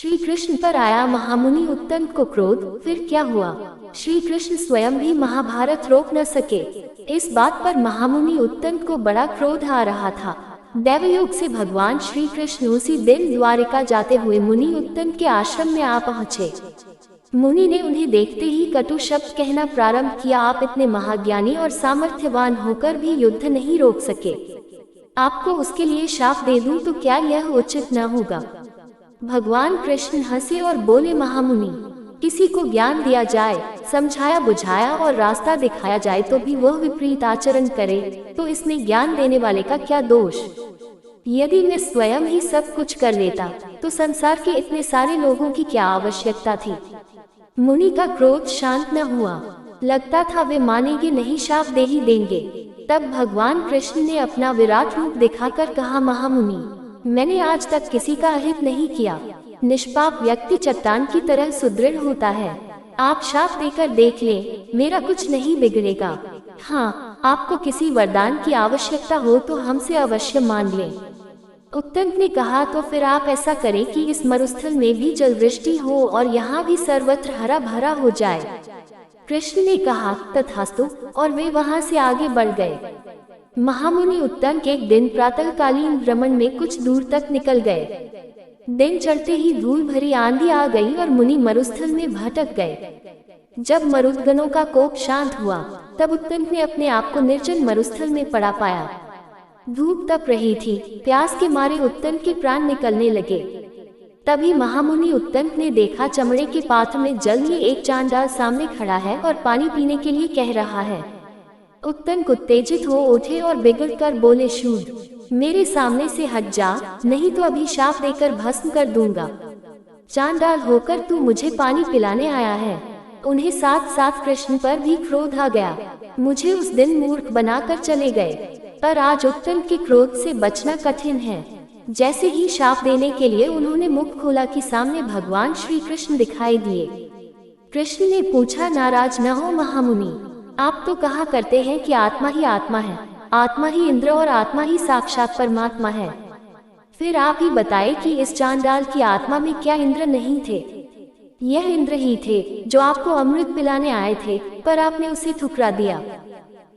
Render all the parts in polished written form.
श्री कृष्ण पर आया महामुनि उत्तंक को क्रोध। फिर क्या हुआ? श्री कृष्ण स्वयं भी महाभारत रोक न सके। इस बात पर महामुनि उत्तंक को बड़ा क्रोध आ रहा था। दैवयोग से भगवान श्री कृष्ण उसी दिन द्वारिका जाते हुए मुनि उत्तंक के आश्रम में आ पहुँचे। मुनि ने उन्हें देखते ही कटु शब्द कहना प्रारंभ किया। आप इतने महाज्ञानी और सामर्थ्यवान होकर भी युद्ध नहीं रोक सके। आपको उसके लिए शाप दे दूं तो क्या यह उचित न होगा? भगवान कृष्ण हंसे और बोले, महामुनि, किसी को ज्ञान दिया जाए, समझाया बुझाया और रास्ता दिखाया जाए तो भी वह विपरीत आचरण करे तो इसमें ज्ञान देने वाले का क्या दोष? यदि मैं स्वयं ही सब कुछ कर लेता तो संसार के इतने सारे लोगों की क्या आवश्यकता थी? मुनि का क्रोध शांत न हुआ। लगता था वे मानेंगे नहीं, शाप दे ही देंगे। तब भगवान कृष्ण ने अपना विराट रूप दिखाकर कहा, महामुनि, मैंने आज तक किसी का अहित नहीं किया। निष्पाप व्यक्ति चट्टान की तरह सुदृढ़ होता है। आप शाप देकर देख लें, मेरा कुछ नहीं बिगड़ेगा। हाँ, आपको किसी वरदान की आवश्यकता हो तो हमसे अवश्य मांग लें। उत्तंक ने कहा, तो फिर आप ऐसा करें कि इस मरुस्थल में भी जल वृष्टि हो और यहाँ भी सर्वत्र हरा भरा हो जाए। कृष्ण ने कहा, तथास्तु, और वे वहाँ से आगे बढ़ गए। महामुनि उत्तंक एक दिन प्रातःकालीन भ्रमण में कुछ दूर तक निकल गए। दिन चढ़ते ही धूल भरी आंधी आ गई और मुनि मरुस्थल में भटक गए। जब मरुदगणों का कोप शांत हुआ तब उत्तंक ने अपने आप को निर्जन मरुस्थल में पड़ा पाया। धूप तप रही थी, प्यास के मारे उत्तंक के प्राण निकलने लगे। तभी महामुनि उत्तंक ने देखा, चमड़े के पात्र में जल लिए एक चांडाल सामने खड़ा है और पानी पीने के लिए कह रहा है। उत्तंक उत्तेजित हो उठे और बिगड़ कर बोले, शूद्र, मेरे सामने से हट जा, नहीं तो अभी शाप देकर भस्म कर दूंगा। चांडाल होकर तू मुझे पानी पिलाने आया है? उन्हें साथ साथ कृष्ण पर भी क्रोध आ गया। मुझे उस दिन मूर्ख बनाकर चले गए, पर आज उत्तंक के क्रोध से बचना कठिन है। जैसे ही शाप देने के लिए उन्होंने मुख खोला कि सामने भगवान श्री कृष्ण दिखाई दिए। कृष्ण ने पूछा, नाराज न हो महामुनि, आप तो कहा करते हैं कि आत्मा ही आत्मा है, आत्मा ही इंद्र और आत्मा ही साक्षात परमात्मा है। फिर आप ही बताए कि इस चांडाल की आत्मा में क्या इंद्र नहीं थे? यह इंद्र ही थे जो आपको अमृत पिलाने आए थे, पर आपने उसे ठुकरा दिया।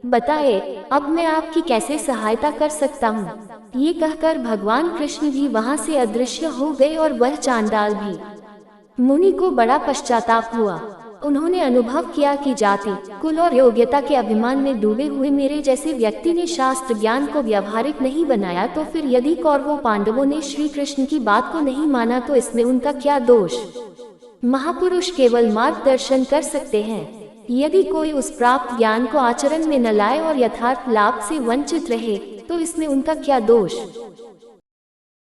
बताए, अब मैं आपकी कैसे सहायता कर सकता हूँ? ये कहकर भगवान कृष्ण भी वहाँ से अदृश्य हो गए और वह चांडाल भी। मुनि को बड़ा पश्चाताप हुआ। उन्होंने अनुभव किया कि जाति, कुल और योग्यता के अभिमान में डूबे हुए मेरे जैसे व्यक्ति ने शास्त्र ज्ञान को व्यावहारिक नहीं बनाया, तो फिर यदि कौरवों पांडवों ने श्री कृष्ण की बात को नहीं माना तो इसमें उनका क्या दोष? महापुरुष केवल मार्गदर्शन कर सकते हैं। यदि कोई उस प्राप्त ज्ञान को आचरण में न लाए और यथार्थ लाभ से वंचित रहे तो इसमें उनका क्या दोष?